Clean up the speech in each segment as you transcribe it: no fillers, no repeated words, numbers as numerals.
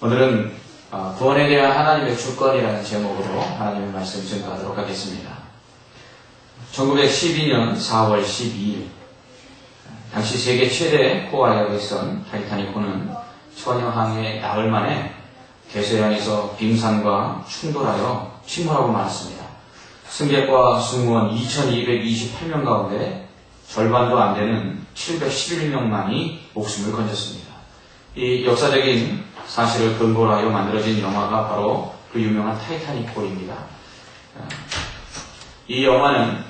오늘은 구원에 대한 하나님의 주권이라는 제목으로 하나님의 말씀 전가하도록 하겠습니다. 1912년 4월 12일 당시 세계 최대 포화력이었던 타이타닉호는 천여항해 나흘 만에 대서양에서 빙산과 충돌하여 침몰하고 말았습니다. 승객과 승무원 2228명 가운데 절반도 안 되는 711명만이 목숨을 건졌습니다. 이 역사적인 사실을 근거로 하여 만들어진 영화가 바로 그 유명한 타이타닉호입니다. 이 영화는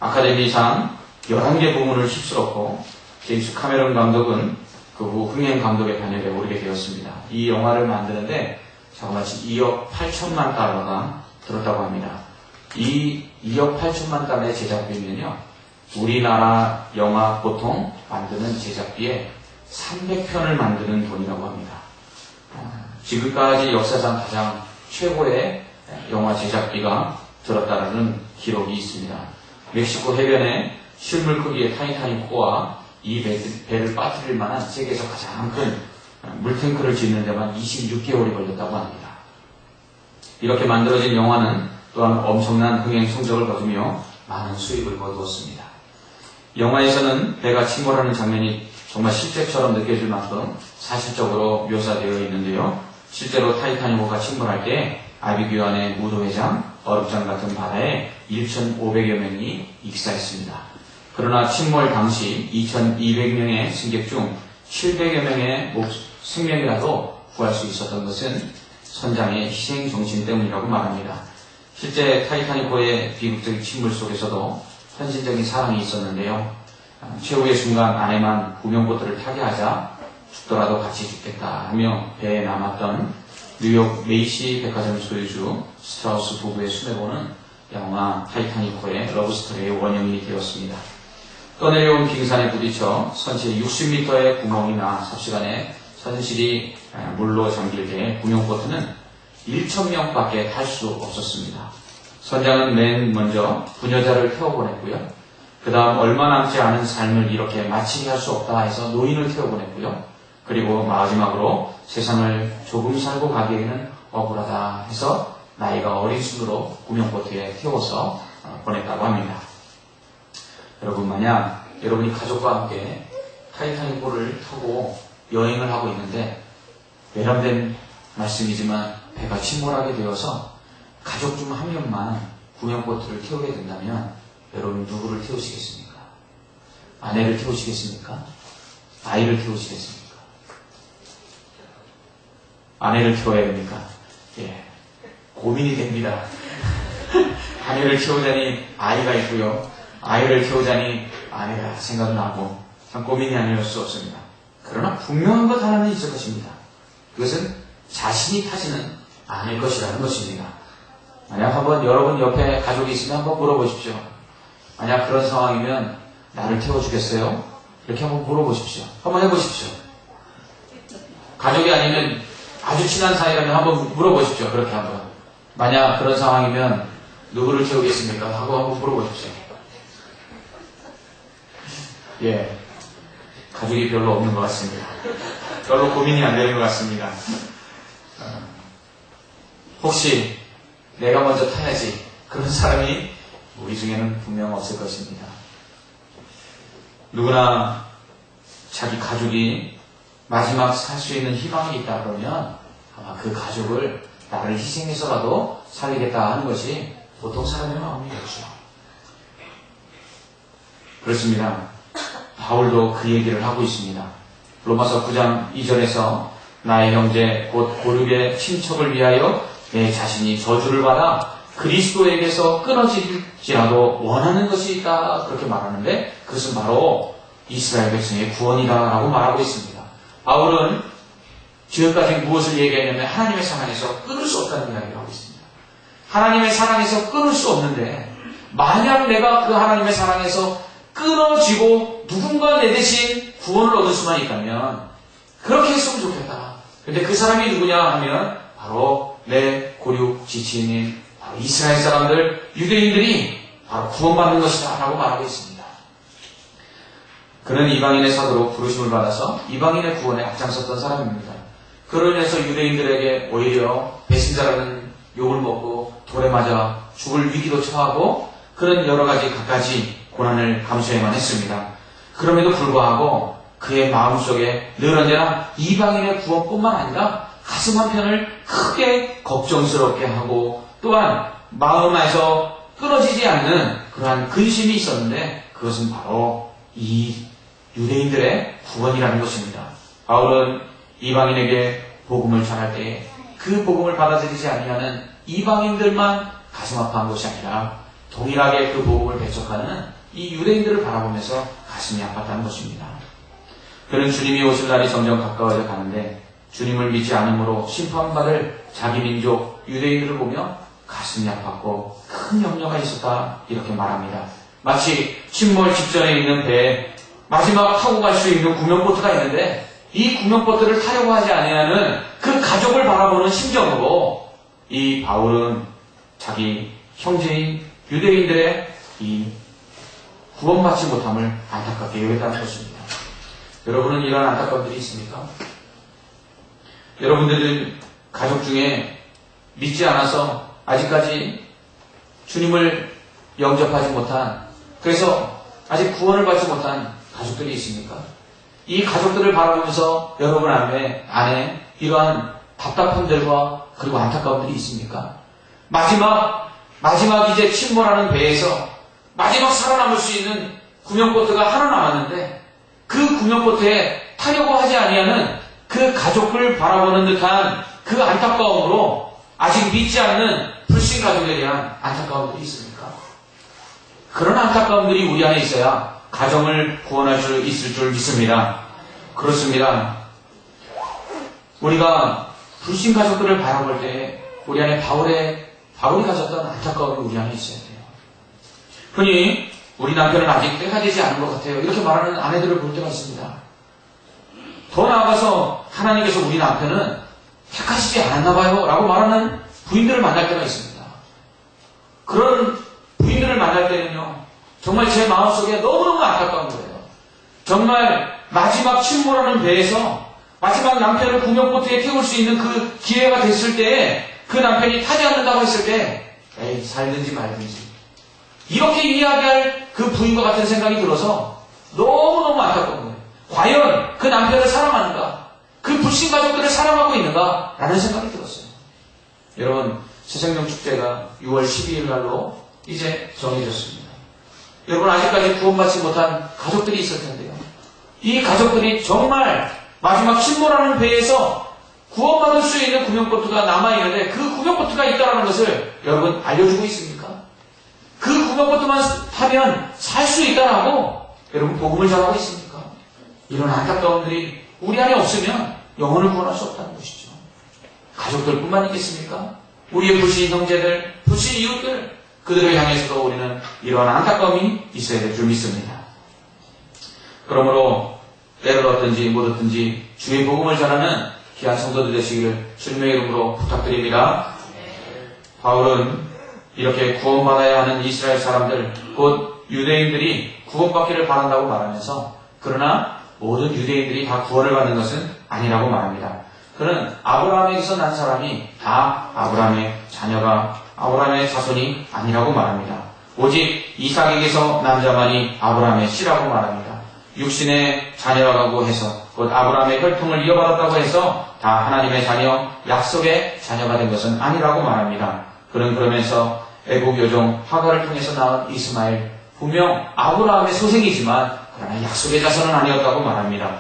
아카데미상 11개 부문을 휩쓸었고 제임스 카메론 감독은 그 후 흥행 감독의 반열에 오르게 되었습니다. 이 영화를 만드는데 자그마치 2억 8천만 달러가 들었다고 합니다. 이 2억 8천만 달러의 제작비면요, 우리나라 영화 보통 만드는 제작비에 300편을 만드는 돈이라고 합니다. 지금까지 역사상 가장 최고의 영화 제작비가 들었다는 기록이 있습니다. 멕시코 해변에 실물 크기의 타이타닉호와 이 배를 빠뜨릴 만한 세계에서 가장 큰 물탱크를 짓는 데만 26개월이 걸렸다고 합니다. 이렇게 만들어진 영화는 또한 엄청난 흥행 성적을 거두며 많은 수익을 거두었습니다. 영화에서는 배가 침몰하는 장면이 정말 실제처럼 느껴질 만큼 사실적으로 묘사되어 있는데요. 실제로 타이타닉호가 침몰할 때 아비규환의 무도회장, 어렵장 같은 바다에 1,500여 명이 익사했습니다. 그러나 침몰 당시 2,200명의 승객 중 700여 명의 생명이라도 구할 수 있었던 것은 선장의 희생 정신 때문이라고 말합니다. 실제 타이타닉호의 비극적인 침몰 속에서도 헌신적인 사랑이 있었는데요. 최후의 순간 아내만 구명보트를 타게 하자 죽더라도 같이 죽겠다 하며 배에 남았던 뉴욕 메이시 백화점 소유주 스트라우스 부부의 수메고는 영화 타이타닉호의 러브스토리의 원형이 되었습니다. 떠내려온 빙산에 부딪혀 선체 60m의 구멍이 나 삽시간에 선실이 물로 잠길 때 구명보트는 1,000명밖에 탈 수 없었습니다. 선장은 맨 먼저 부녀자를 태워보냈고요. 그 다음 얼마 남지 않은 삶을 이렇게 마치게 할 수 없다 해서 노인을 태워보냈고요. 그리고 마지막으로 세상을 조금 살고 가기에는 억울하다 해서 나이가 어린 순으로 구명보트에 태워서 보냈다고 합니다. 여러분, 만약 여러분이 가족과 함께 타이타닉호를 타고 여행을 하고 있는데 외람된 말씀이지만 배가 침몰하게 되어서 가족 중 한 명만 구명보트를 태우게 된다면 여러분 누구를 태우시겠습니까? 아내를 태우시겠습니까? 아이를 태우시겠습니까? 아내를 태워야 됩니까? 예, 고민이 됩니다. 아내를 태우자니 아이가 있고요, 아이를 태우자니 아내가 생각나고 참 고민이 아닐 수 없습니다. 그러나 분명한 것 하나는 있을 것입니다. 그것은 자신이 타지는 않을 것이라는 것입니다. 만약 한번 여러분 옆에 가족이 있으면 한번 물어보십시오. 만약 그런 상황이면 나를 태워주겠어요? 이렇게 한번 물어보십시오. 한번 해보십시오. 가족이 아니면 아주 친한 사이라면 한번 물어보십시오. 그렇게 한번. 만약 그런 상황이면 누구를 태우겠습니까? 하고 한번 물어보십시오. 예, 가족이 별로 없는 것 같습니다. 별로 고민이 안 되는 것 같습니다. 혹시 내가 먼저 타야지, 그런 사람이 우리 중에는 분명 없을 것입니다. 누구나 자기 가족이 마지막 살 수 있는 희망이 있다 그러면 아마 그 가족을 나를 희생해서라도 살리겠다 하는 것이 보통 사람의 마음이겠죠. 그렇습니다. 바울도 그 얘기를 하고 있습니다. 로마서 9장 2절에서 나의 형제 곧 고륙의 친척을 위하여 내 자신이 저주를 받아 그리스도에게서 끊어질지라도 원하는 것이 있다, 그렇게 말하는데 그것은 바로 이스라엘 백성의 구원이다라고 말하고 있습니다. 바울은 지금까지 무엇을 얘기했냐면 하나님의 사랑에서 끊을 수 없다는 이야기를 하고 있습니다. 하나님의 사랑에서 끊을 수 없는데 만약 내가 그 하나님의 사랑에서 끊어지고 누군가 내 대신 구원을 얻을 수만 있다면 그렇게 했으면 좋겠다. 근데 그 사람이 누구냐 하면 바로 내 고륙 지친인 바로 이스라엘 사람들, 유대인들이 바로 구원받는 것이다 라고 말하고 있습니다. 그는 이방인의 사도로 부르심을 받아서 이방인의 구원에 앞장섰던 사람입니다. 그로 인해서 유대인들에게 오히려 배신자라는 욕을 먹고 돌에 맞아 죽을 위기도 처하고 그런 여러 가지 갖가지 고난을 감수해야만 했습니다. 그럼에도 불구하고 그의 마음속에 늘 언제나 이방인의 구원뿐만 아니라 가슴 한편을 크게 걱정스럽게 하고 또한 마음에서 끊어지지 않는 그러한 근심이 있었는데 그것은 바로 이 유대인들의 구원이라는 것입니다. 바울은 이방인에게 복음을 전할 때에 그 복음을 받아들이지 아니하는 이방인들만 가슴 아파한 것이 아니라 동일하게 그 복음을 배척하는 이 유대인들을 바라보면서 가슴이 아팠다는 것입니다. 그는 주님이 오실 날이 점점 가까워져 가는데 주님을 믿지 않음으로 심판받을 자기 민족 유대인들을 보며 가슴이 아팠고 큰 염려가 있었다 이렇게 말합니다. 마치 침몰 직전에 있는 배에 마지막 타고 갈 수 있는 구명보트가 있는데 이 구명보트를 타려고 하지 아니하는 그 가족을 바라보는 심정으로 이 바울은 자기 형제인 유대인들의 이 구원받지 못함을 안타깝게 여겼다는 것입니다. 여러분은 이런 안타까움들이 있습니까? 여러분들 가족 중에 믿지 않아서 아직까지 주님을 영접하지 못한, 그래서 아직 구원을 받지 못한 가족들이 있습니까? 이 가족들을 바라보면서 여러분 안에 이러한 답답함들과 그리고 안타까움들이 있습니까? 마지막 이제 침몰하는 배에서 마지막 살아남을 수 있는 구명보트가 하나 남았는데 그 구명보트에 타려고 하지 아니하는 그 가족을 바라보는 듯한 그 안타까움으로 아직 믿지 않는 불신 가족에 대한 안타까움들이 있습니까? 그런 안타까움들이 우리 안에 있어야 가정을 구원할 수 있을 줄 믿습니다. 그렇습니다. 우리가 불신 가족들을 바라볼 때 우리 안에 바울이 가졌던 안타까움이 우리 안에 있어야 돼요. 흔히 우리 남편은 아직 때가 되지 않은 것 같아요. 이렇게 말하는 아내들을 볼 때가 있습니다. 더 나아가서 하나님께서 우리 남편은 택하시지 않았나 봐요 라고 말하는 부인들을 만날 때가 있습니다. 그런 부인들을 만날 때는요, 정말 제 마음속에 너무너무 안타까운 거예요. 정말 마지막 침몰하는 배에서 마지막 남편을 구명보트에 태울 수 있는 그 기회가 됐을 때에 그 남편이 타지 않는다고 했을 때 에이 살든지 말든지 이렇게 이야기할 그 부인과 같은 생각이 들어서 너무너무 안타까운 거예요. 과연 그 남편을 사랑하는가? 그 불신 가족들을 사랑하고 있는가? 라는 생각이 들었어요. 여러분, 새생명 축제가 6월 12일 날로 이제 정해졌습니다. 여러분, 아직까지 구원받지 못한 가족들이 있을 텐데요. 이 가족들이 정말 마지막 침몰하는 배에서 구원받을 수 있는 구명보트가 남아있는데 그 구명보트가 있다는 것을 여러분 알려주고 있습니까? 그 구명보트만 타면 살 수 있다라고 여러분 복음을 전하고 있습니까? 이런 안타까움들이 우리 안에 없으면 영혼을 구원할 수 없다는 것이죠. 가족들뿐만 있겠습니까? 우리의 불신 형제들, 불신 이웃들, 그들을 향해서도 우리는 이러한 안타까움이 있어야 될 줄 믿습니다. 그러므로 때를 얻든지 못 얻든지 주의 복음을 전하는 귀한 성도들 되시기를 주님의 이름으로 부탁드립니다. 바울은 이렇게 구원받아야 하는 이스라엘 사람들, 곧 유대인들이 구원받기를 바란다고 말하면서 그러나 모든 유대인들이 다 구원을 받는 것은 아니라고 말합니다. 그는 아브라함에게서 난 사람이 다 아브라함의 자녀가 아브라함의 자손이 아니라고 말합니다. 오직 이삭에게서 난 자만이 아브라함의 씨라고 말합니다. 육신의 자녀라고 해서 곧 아브라함의 혈통을 이어받았다고 해서 다 하나님의 자녀, 약속의 자녀가 된 것은 아니라고 말합니다. 그는 그러면서 애국 여종 하갈을 통해서 낳은 이스마엘, 분명 아브라함의 소생이지만 그러나 약속의 자손은 아니었다고 말합니다.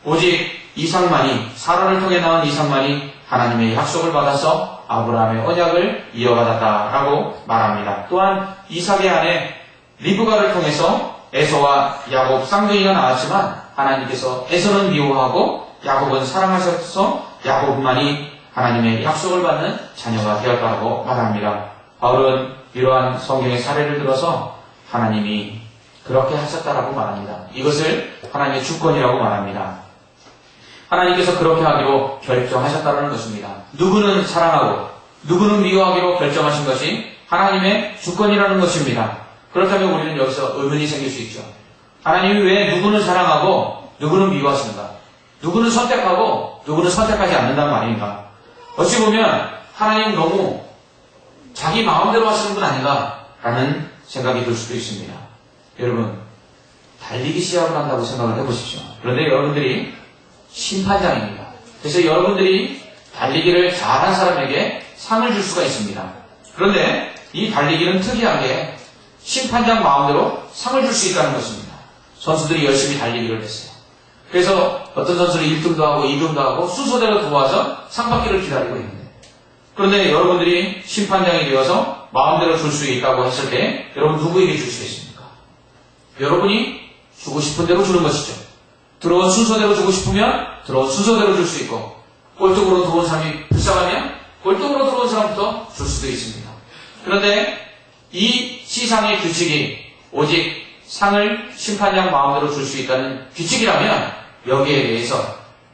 오직 이삭만이, 사라를 통해 낳은 이삭만이 하나님의 약속을 받아서 아브라함의 언약을 이어받았다라고 말합니다. 또한 이삭의 아내 리브가를 통해서 에서와 야곱 쌍둥이가 나왔지만 하나님께서 에서는 미워하고 야곱은 사랑하셔서 야곱만이 하나님의 약속을 받는 자녀가 되었다고 말합니다. 바울은 이러한 성경의 사례를 들어서 하나님이 그렇게 하셨다라고 말합니다. 이것을 하나님의 주권이라고 말합니다. 하나님께서 그렇게 하기로 결정하셨다는 것입니다. 누구는 사랑하고 누구는 미워하기로 결정하신 것이 하나님의 주권이라는 것입니다. 그렇다면 우리는 여기서 의문이 생길 수 있죠. 하나님이 왜 누구는 사랑하고 누구는 미워하시는가? 누구는 선택하고 누구는 선택하지 않는다는 말인가? 어찌 보면 하나님 너무 자기 마음대로 하시는 분 아닌가라는 생각이 들 수도 있습니다. 여러분, 달리기 시합을 한다고 생각을 해보십시오. 그런데 여러분들이 심판장입니다. 그래서 여러분들이 달리기를 잘한 사람에게 상을 줄 수가 있습니다. 그런데 이 달리기는 특이하게 심판장 마음대로 상을 줄 수 있다는 것입니다. 선수들이 열심히 달리기를 했어요. 그래서 어떤 선수는 1등도 하고 2등도 하고 순서대로 들어와서 상받기를 기다리고 있는데, 그런데 여러분들이 심판장이 되어서 마음대로 줄 수 있다고 했을 때 여러분 누구에게 주시겠습니까? 여러분이 주고 싶은 대로 주는 것이죠. 들어온 순서대로 주고 싶으면 들어온 순서대로 줄 수 있고, 꼴등으로 들어온 사람이 불쌍하면 꼴등으로 들어온 사람부터 줄 수도 있습니다. 그런데 이 시상의 규칙이 오직 상을 심판장 마음대로 줄 수 있다는 규칙이라면 여기에 대해서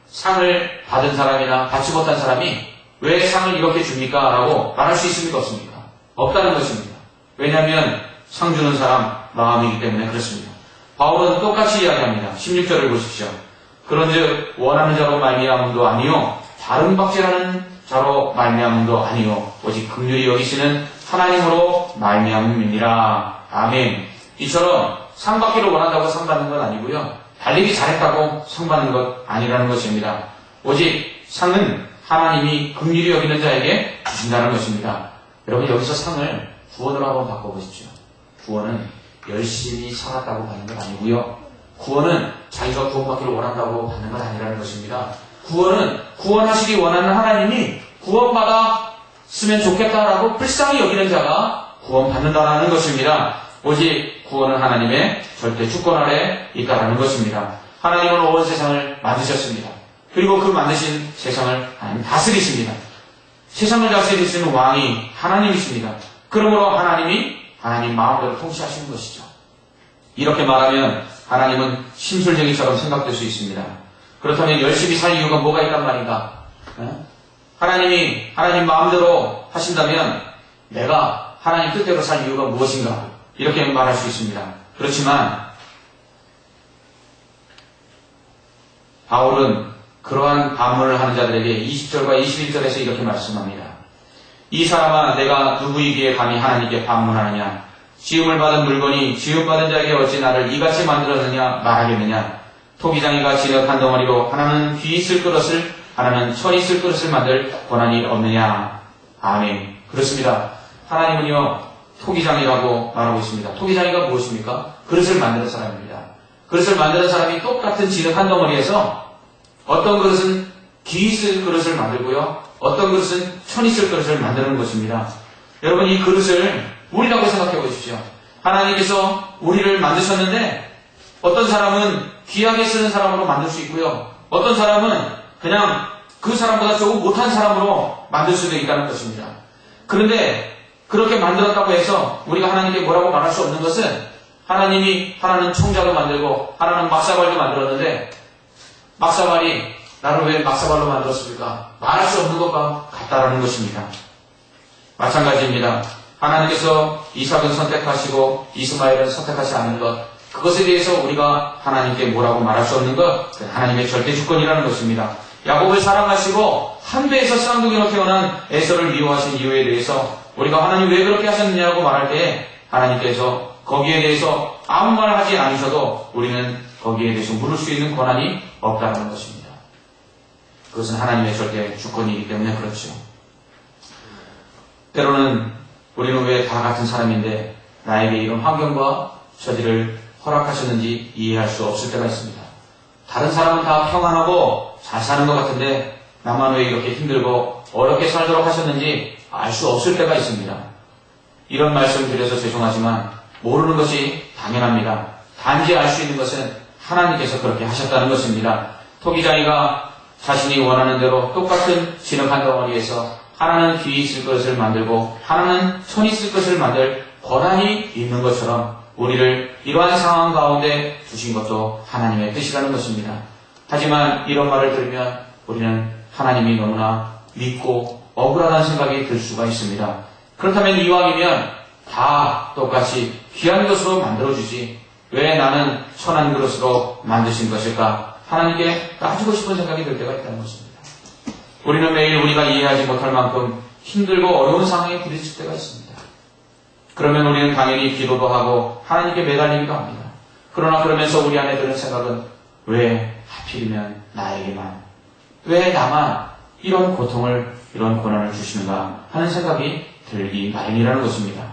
상을 받은 사람이나 받지 못한 사람이 왜 상을 이렇게 줍니까? 라고 말할 수 있습니까? 없습니까? 없다는 것입니다. 왜냐하면 상 주는 사람 마음이기 때문에 그렇습니다. 바울은 똑같이 이야기합니다. 16절을 보십시오. 그런즉 원하는 자로 말미암음도 아니요 다른 박제라는 자로 말미암음도 아니요 오직 긍휼히 여기시는 하나님으로 말미암음이니라. 아멘. 이처럼 상 받기를 원한다고 상 받는 건 아니고요, 달리기 잘했다고 상 받는 것 아니라는 것입니다. 오직 상은 하나님이 긍휼히 여기는 자에게 주신다는 것입니다. 여러분, 여기서 상을 구원으로 한번 바꿔보십시오. 구원은 열심히 살았다고 받는 것 아니고요, 구원은 자기가 구원받기를 원한다고 받는 것 아니라는 것입니다. 구원은 구원하시기 원하는 하나님이 구원받았으면 좋겠다라고 불쌍히 여기는 자가 구원받는다는 것입니다. 오직 구원은 하나님의 절대 주권 아래 있다라는 것입니다. 하나님은 온 세상을 만드셨습니다. 그리고 그 만드신 세상을 하나님 다스리십니다. 세상을 다스리시는 왕이 하나님이십니다. 그러므로 하나님이 하나님 마음대로 통치하시는 것이죠. 이렇게 말하면 하나님은 심술쟁이처럼 생각될 수 있습니다. 그렇다면 열심히 살 이유가 뭐가 있단 말인가? 하나님이 하나님 마음대로 하신다면 내가 하나님 뜻대로 살 이유가 무엇인가? 이렇게 말할 수 있습니다. 그렇지만 바울은 그러한 반문을 하는 자들에게 20절과 21절에서 이렇게 말씀합니다. 이 사람아, 내가 누구이기에 감히 하나님께 반문하느냐? 지음을 받은 물건이 지음받은 자에게 어찌 나를 이같이 만들었느냐 말하겠느냐? 토기장이가 진흙 한 덩어리로 하나는 귀 있을 그릇을 하나는 천 있을 그릇을 만들 권한이 없느냐? 아멘. 그렇습니다. 하나님은요, 토기장이라고 말하고 있습니다. 토기장이가 무엇입니까? 그릇을 만드는 사람입니다. 그릇을 만드는 사람이 똑같은 진흙 한 덩어리에서 어떤 그릇은 귀 있을 그릇을 만들고요, 어떤 그릇은 천 있을 그릇을 만드는 것입니다. 여러분, 이 그릇을 우리라고 생각해 보십시오. 하나님께서 우리를 만드셨는데 어떤 사람은 귀하게 쓰는 사람으로 만들 수 있고요, 어떤 사람은 그냥 그 사람보다 조금 못한 사람으로 만들 수도 있다는 것입니다. 그런데 그렇게 만들었다고 해서 우리가 하나님께 뭐라고 말할 수 없는 것은, 하나님이 하나는 총자도 만들고 하나는 막사발도 만들었는데 막사발이 나를 왜 막사발로 만들었습니까? 말할 수 없는 것과 같다라는 것입니다. 마찬가지입니다. 하나님께서 이삭은 선택하시고 이스마엘은 선택하지 않은 것, 그것에 대해서 우리가 하나님께 뭐라고 말할 수 없는 것, 하나님의 절대 주권이라는 것입니다. 야곱을 사랑하시고 한 배에서 쌍둥이로 태어난 에서를 미워하신 이유에 대해서 우리가 하나님 왜 그렇게 하셨느냐고 말할 때 하나님께서 거기에 대해서 아무 말 하지 않으셔도 우리는 거기에 대해서 물을 수 있는 권한이 없다는 것입니다. 그것은 하나님의 절대 주권이기 때문에 그렇죠. 때로는 우리는 왜 다 같은 사람인데 나에게 이런 환경과 처지를 허락하셨는지 이해할 수 없을 때가 있습니다. 다른 사람은 다 평안하고 잘 사는 것 같은데 나만 왜 이렇게 힘들고 어렵게 살도록 하셨는지 알 수 없을 때가 있습니다. 이런 말씀 드려서 죄송하지만 모르는 것이 당연합니다. 단지 알 수 있는 것은 하나님께서 그렇게 하셨다는 것입니다. 토기장이가 자신이 원하는 대로 똑같은 진흙 한 덩어리에서 하나는 귀 있을 것을 만들고 하나는 천 있을 것을 만들 권한이 있는 것처럼 우리를 이러한 상황 가운데 두신 것도 하나님의 뜻이라는 것입니다. 하지만 이런 말을 들으면 우리는 하나님이 너무나 믿고 억울하다는 생각이 들 수가 있습니다. 그렇다면 이왕이면 다 똑같이 귀한 것으로 만들어주지 왜 나는 천한 그릇으로 만드신 것일까? 하나님께 따지고 싶은 생각이 들 때가 있다는 것입니다. 우리는 매일 우리가 이해하지 못할 만큼 힘들고 어려운 상황에 부딪힐 때가 있습니다. 그러면 우리는 당연히 기도도 하고 하나님께 매달리기도 합니다. 그러나 그러면서 우리 안에 드는 생각은 왜 하필이면 나에게만, 왜 나만 이런 고통을, 이런 고난을 주시는가 하는 생각이 들기 마련이라는 것입니다.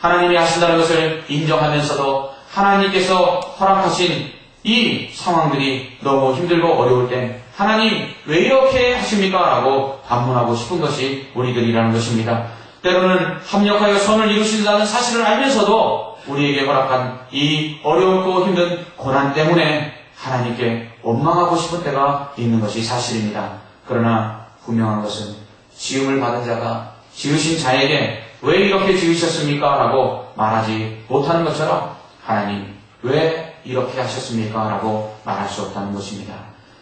하나님이 하신다는 것을 인정하면서도 하나님께서 허락하신 이 상황들이 너무 힘들고 어려울 땐 하나님 왜 이렇게 하십니까? 라고 반문하고 싶은 것이 우리들이라는 것입니다. 때로는 합력하여 선을 이루신다는 사실을 알면서도 우리에게 허락한 이 어렵고 힘든 고난 때문에 하나님께 원망하고 싶은 때가 있는 것이 사실입니다. 그러나 분명한 것은 지음을 받은 자가 지으신 자에게 왜 이렇게 지으셨습니까? 라고 말하지 못하는 것처럼 하나님 왜 이렇게 하셨습니까? 라고 말할 수 없다는 것입니다.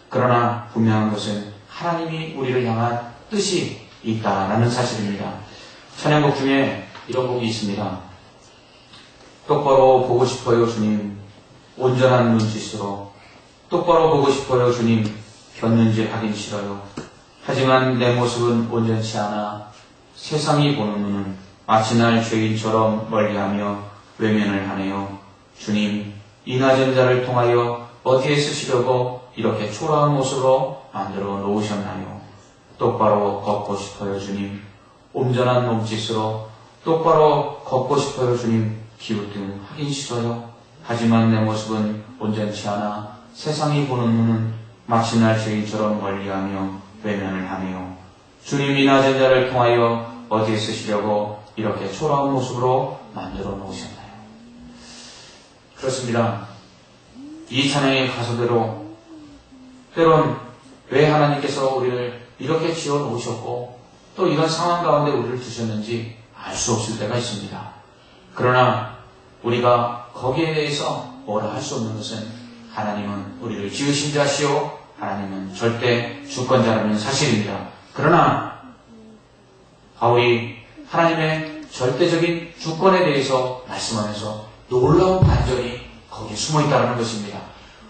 그러나 분명한 것은 하나님이 우리를 향한 뜻이 있다라는 사실입니다. 찬양곡 중에 이런 곡이 있습니다. 똑바로 보고 싶어요 주님, 온전한 눈짓으로. 똑바로 보고 싶어요 주님, 겼는지 하긴 싫어요. 하지만 내 모습은 온전치 않아 세상이 보는 눈은 마치 날 죄인처럼 멀리하며 외면을 하네요. 주님, 이 낮은 자를 통하여 어디에 쓰시려고 이렇게 초라한 모습으로 만들어 놓으셨나요? 똑바로 걷고 싶어요 주님, 온전한 몸짓으로. 똑바로 걷고 싶어요 주님, 기우뚱 하긴 싫어요. 하지만 내 모습은 온전치 않아 세상이 보는 눈은 마치 날 죄인처럼 멀리하며 외면을 하네요. 주님, 이 낮은 자를 통하여 어디에 쓰시려고 이렇게 초라한 모습으로 만들어 놓으셨나요? 그렇습니다. 이 찬양의 가사대로 때론 왜 하나님께서 우리를 이렇게 지어 놓으셨고 또 이런 상황 가운데 우리를 두셨는지 알 수 없을 때가 있습니다. 그러나 우리가 거기에 대해서 뭐라 할 수 없는 것은 하나님은 우리를 지으신 자시오, 하나님은 절대 주권자라는 사실입니다. 그러나 바울이 하나님의 절대적인 주권에 대해서 말씀하면서 놀라운 반전이 거기에 숨어있다는 것입니다.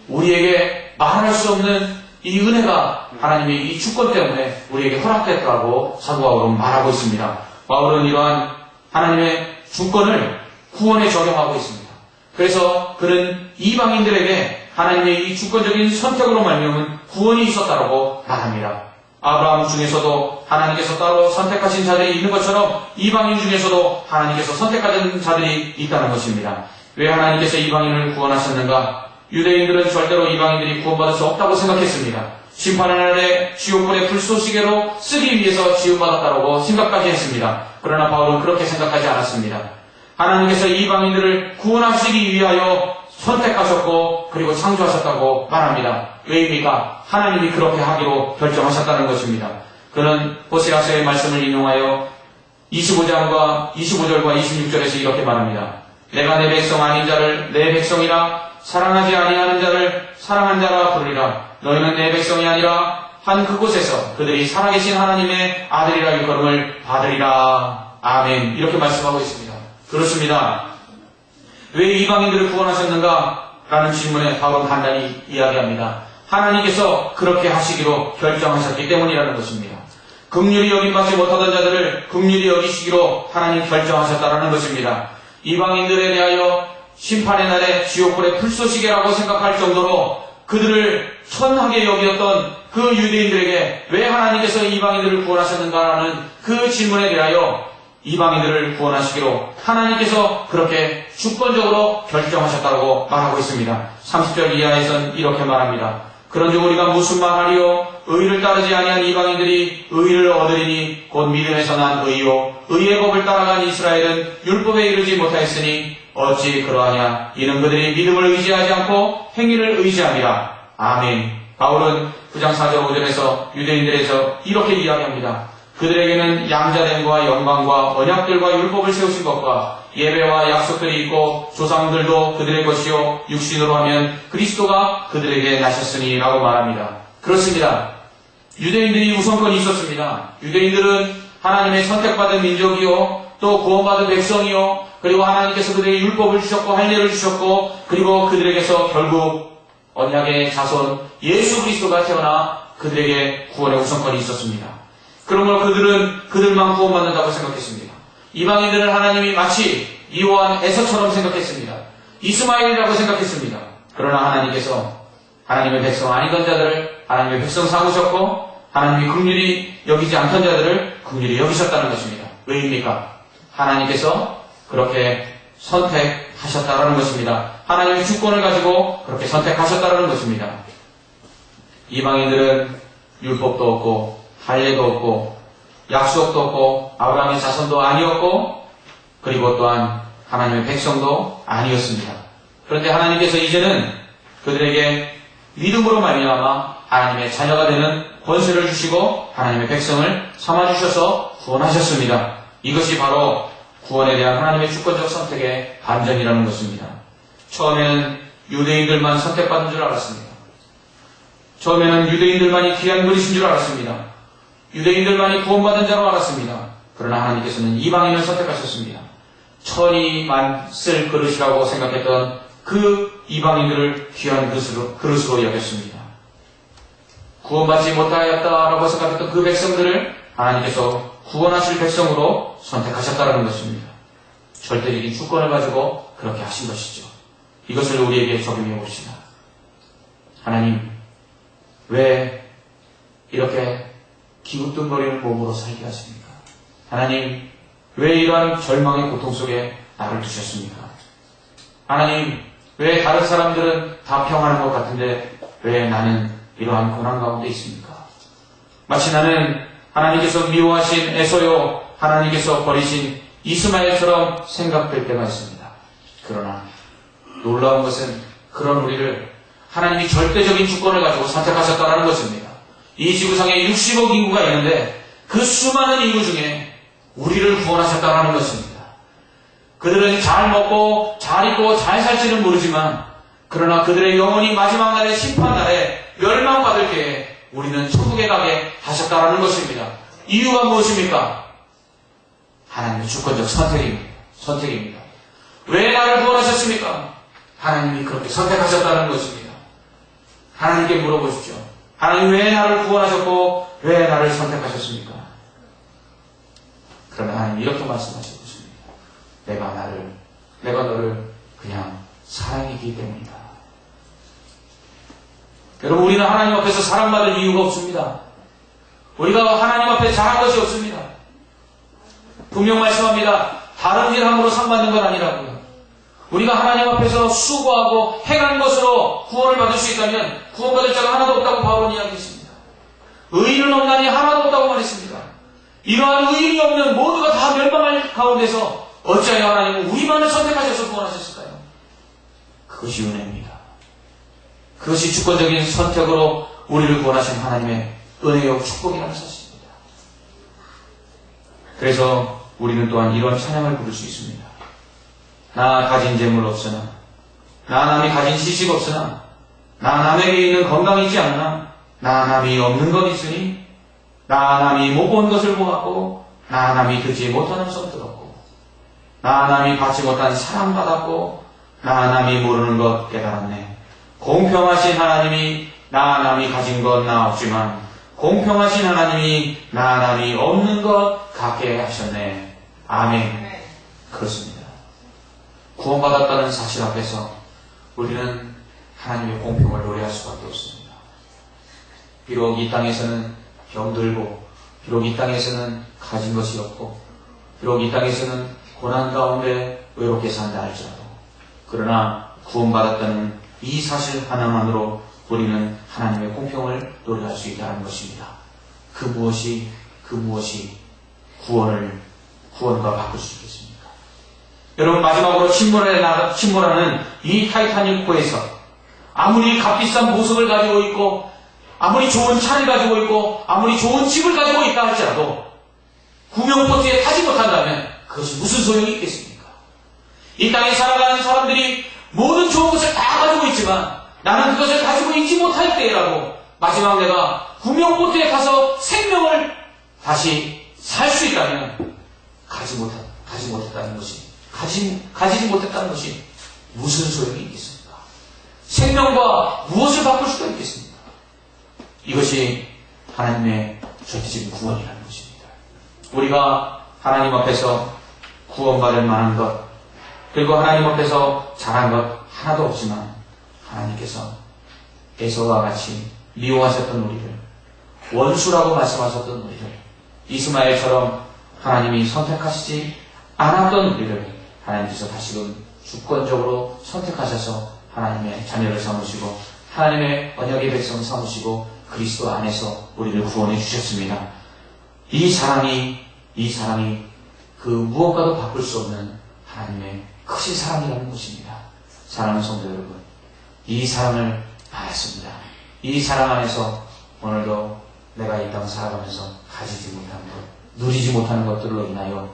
우리에게 말할 수 없는 이 은혜가 하나님의 이 주권 때문에 우리에게 허락됐다고 사도 바울은 말하고 있습니다. 바울은 이러한 하나님의 주권을 구원에 적용하고 있습니다. 그래서 그는 이방인들에게 하나님의 이 주권적인 선택으로 말미암은 구원이 있었다고 말합니다. 아브라함 중에서도 하나님께서 따로 선택하신 자들이 있는 것처럼 이방인 중에서도 하나님께서 선택하신 자들이 있다는 것입니다. 왜 하나님께서 이방인을 구원하셨는가? 유대인들은 절대로 이방인들이 구원받을 수 없다고 생각했습니다. 심판의 날에 지옥불의 불쏘시개로 쓰기 위해서 지음받았다고 생각까지 했습니다. 그러나 바울은 그렇게 생각하지 않았습니다. 하나님께서 이방인들을 구원하시기 위하여 선택하셨고 그리고 창조하셨다고 말합니다. 왜입니까? 하나님이 그렇게 하기로 결정하셨다는 것입니다. 그는 호세아서의 말씀을 인용하여 25절과 26절에서 이렇게 말합니다. 내가 내 백성 아닌 자를 내 백성이라, 사랑하지 아니하는 자를 사랑한 자라 부르리라. 너희는 내 백성이 아니라 한 그곳에서 그들이 살아계신 하나님의 아들이라 일컬음을 받으리라. 아멘. 이렇게 말씀하고 있습니다. 그렇습니다. 왜 이방인들을 구원하셨는가? 라는 질문에 바울은 간단히 이야기합니다. 하나님께서 그렇게 하시기로 결정하셨기 때문이라는 것입니다. 긍휼히 여김받지 못하던 자들을 긍휼히 여기시기로 하나님 결정하셨다는 것입니다. 이방인들에 대하여 심판의 날에 지옥불의 불쏘시개라고 생각할 정도로 그들을 천하게 여기었던 그 유대인들에게 왜 하나님께서 이방인들을 구원하셨는가라는 그 질문에 대하여 이방인들을 구원하시기로 하나님께서 그렇게 주권적으로 결정하셨다고 말하고 있습니다. 30절 이하에선 이렇게 말합니다. 그런즉 우리가 무슨 말하리요? 의를 따르지 아니한 이방인들이 의를 얻으리니 곧 믿음에서 난 의요, 의의 법을 따라간 이스라엘은 율법에 이르지 못하였으니 어찌 그러하냐? 이는 그들이 믿음을 의지하지 않고 행위를 의지함이라. 아멘. 바울은 9장 4절 5절에서 유대인들에서 이렇게 이야기합니다. 그들에게는 양자됨과 영광과 언약들과 율법을 세우신 것과 예배와 약속들이 있고 조상들도 그들의 것이요 육신으로 하면 그리스도가 그들에게 나셨으니 라고 말합니다. 그렇습니다. 유대인들이 우선권이 있었습니다. 유대인들은 하나님의 선택받은 민족이요 또 구원받은 백성이요, 그리고 하나님께서 그들에게 율법을 주셨고 할례를 주셨고, 그리고 그들에게서 결국 언약의 자손 예수 그리스도가 태어나 그들에게 구원의 우선권이 있었습니다. 그러므로 그들은 그들만 구원받는다고 생각했습니다. 이방인들은 하나님이 마치 이호한 에서처럼 생각했습니다. 이스마엘이라고 생각했습니다. 그러나 하나님께서 하나님의 백성 아니던 자들을 하나님의 백성 삼으셨고, 하나님이 긍휼히 여기지 않던 자들을 긍휼히 여기셨다는 것입니다. 왜입니까? 하나님께서 그렇게 선택하셨다는 것입니다. 하나님의 주권을 가지고 그렇게 선택하셨다는 것입니다. 이방인들은 율법도 없고 할례도 없고 약속도 없고 아브라함의 자손도 아니었고, 그리고 또한 하나님의 백성도 아니었습니다. 그런데 하나님께서 이제는 그들에게 믿음으로 말미암아 하나님의 자녀가 되는 권세를 주시고 하나님의 백성을 삼아주셔서 구원하셨습니다. 이것이 바로 구원에 대한 하나님의 주권적 선택의 반전이라는 것입니다. 처음에는 유대인들만 선택받은 줄 알았습니다. 처음에는 유대인들만이 귀한 그릇인 줄 알았습니다. 유대인들만이 구원받은 자로 알았습니다. 그러나 하나님께서는 이방인을 선택하셨습니다. 천이만 쓸 그릇이라고 생각했던 그 이방인들을 귀한 그릇으로 여겼습니다. 구원받지 못하였다라고 생각했던 그 백성들을 하나님께서 구원하실 백성으로 선택하셨다는 것입니다. 절대적인 주권을 가지고 그렇게 하신 것이죠. 이것을 우리에게 적용해 봅시다. 하나님, 왜 이렇게 기웃뚱거리는 몸으로 살게 하십니까? 하나님, 왜 이러한 절망의 고통 속에 나를 두셨습니까? 하나님, 왜 다른 사람들은 다 평안한 것 같은데 왜 나는 이러한 고난 가운데 있습니까? 마치 나는 하나님께서 미워하신 에서요, 하나님께서 버리신 이스마엘처럼 생각될 때가 있습니다. 그러나 놀라운 것은 그런 우리를 하나님이 절대적인 주권을 가지고 선택하셨다는 것입니다. 이 지구상에 60억 인구가 있는데 그 수많은 인구 중에 우리를 구원하셨다는 것입니다. 그들은 잘 먹고 잘 입고 잘 살지는 모르지만, 그러나 그들의 영혼이 마지막 날의 심판날에 멸망받을 때에 우리는 천국에 가게 하셨다는 것입니다. 이유가 무엇입니까? 하나님의 주권적 선택입니다. 왜 나를 구원하셨습니까? 하나님이 그렇게 선택하셨다는 것입니다. 하나님께 물어보십시오. 하나님, 왜 나를 구원하셨고 왜 나를 선택하셨습니까? 그러면 하나님 이렇게 말씀하실 것입니다. 내가 너를 그냥 사랑했기 때문이다. 여러분, 우리는 하나님 앞에서 사랑받을 이유가 없습니다. 우리가 하나님 앞에 잘한 것이 없습니다. 분명 말씀합니다. 다른 일 함으로 상 받는 건 아니라고요. 우리가 하나님 앞에서 수고하고 행한 것으로 구원을 받을 수 있다면 구원받을 자가 하나도 없다고 바울은 이야기했습니다. 의인은 없나니 하나도 없다고 말했습니다. 이러한 의인이 없는 모두가 다 멸망할 가운데서 어찌하여 하나님은 우리만을 선택하셔서 구원하셨을까요? 그것이 은혜입니다. 그것이 주권적인 선택으로 우리를 구원하신 하나님의 은혜요 축복이라는 사실입니다. 그래서 우리는 또한 이런 찬양을 부를 수 있습니다. 나 가진 재물 없으나, 나 남이 가진 지식 없으나, 나 남에게 있는 건강이 있지 않나, 나 남이 없는 것 있으니, 나 남이 못 본 것을 보았고, 나 남이 듣지 못한 음성 들었고, 나 남이 받지 못한 사랑받았고, 나 남이 모르는 것 깨달았네. 공평하신 하나님이 나 남이 가진 것 나 없지만 공평하신 하나님이 나 남이 없는 것 갖게 하셨네. 아멘. 그렇습니다. 구원받았다는 사실 앞에서 우리는 하나님의 공평을 노래할 수밖에 없습니다. 비록 이 땅에서는 병들고, 비록 이 땅에서는 가진 것이 없고, 비록 이 땅에서는 고난 가운데 외롭게 산다 할지라도, 그러나 구원받았다는 이 사실 하나만으로 우리는 하나님의 공평을 노래할 수 있다는 것입니다. 그 무엇이 구원과 바꿀 수 있겠습니까? 여러분, 마지막으로 침몰하는 이 타이타닉호에서 아무리 값비싼 보석을 가지고 있고, 아무리 좋은 차를 가지고 있고, 아무리 좋은 집을 가지고 있다 할지라도 구명보트에 타지 못한다면 그것이 무슨 소용이 있겠습니까? 이 땅에 살아가는 사람들이 모든 좋은 것을 다 가지고 있지만 나는 그것을 가지고 있지 못할 때라고 마지막 내가 구명보트에 타서 생명을 다시 살 수 있다면 가지 못했다는 것이, 가지지 못했다는 것이 무슨 소용이 있겠습니까? 생명과 무엇을 바꿀 수가 있겠습니까? 이것이 하나님의 절대적인 구원이라는 것입니다. 우리가 하나님 앞에서 구원받을 만한 것, 그리고 하나님 앞에서 잘한 것 하나도 없지만 하나님께서 에서와 같이 미워하셨던 우리를, 원수라고 말씀하셨던 우리를, 이스마엘처럼 하나님이 선택하시지 않았던 우리를 하나님께서 다시금 주권적으로 선택하셔서 하나님의 자녀를 삼으시고 하나님의 언약의 백성 삼으시고 그리스도 안에서 우리를 구원해 주셨습니다. 이 사랑이 그 무엇과도 바꿀 수 없는 하나님의 크신 사랑이라는 것입니다. 사랑하는 성도 여러분, 이 사랑을 받았습니다. 이 사랑 안에서 오늘도 내가 이 땅 살아가면서 가지지 못하는 것, 누리지 못하는 것들로 인하여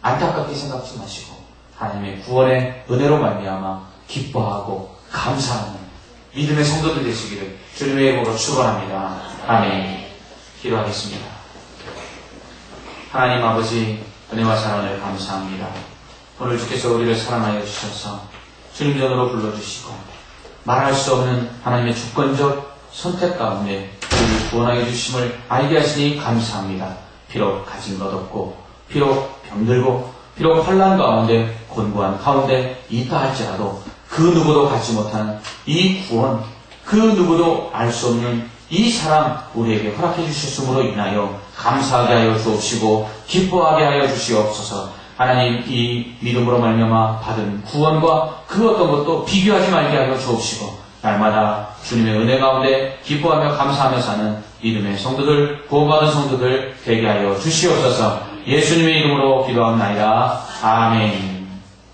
안타깝게 생각지 마시고 하나님의 구원의 은혜로 말미암아 기뻐하고 감사하는 믿음의 성도들 되시기를 주님의 이름으로 축원합니다. 아멘. 기도하겠습니다. 하나님 아버지, 은혜와 사랑을 감사합니다. 오늘 주께서 우리를 사랑하여 주셔서 주님 전으로 불러주시고 말할 수 없는 하나님의 주권적 선택 가운데 우리를 구원하여 주심을 알게 하시니 감사합니다. 비록 가진 것 없고, 비록 병들고, 비록 환난 가운데, 곤고한 가운데 있다 할지라도 그 누구도 갖지 못한 이 구원, 그 누구도 알 수 없는 이 사랑 우리에게 허락해 주셨음으로 인하여 감사하게 하여 주옵시고 기뻐하게 하여 주시옵소서. 하나님, 이 믿음으로 말미암아 받은 구원과 그 어떤 것도 비교하지 말게 하여 주옵시고 날마다 주님의 은혜 가운데 기뻐하며 감사하며 사는 믿음의 성도들, 구원받은 성도들 되게 하여 주시옵소서. 예수님의 이름으로 기도합나이다. 아멘.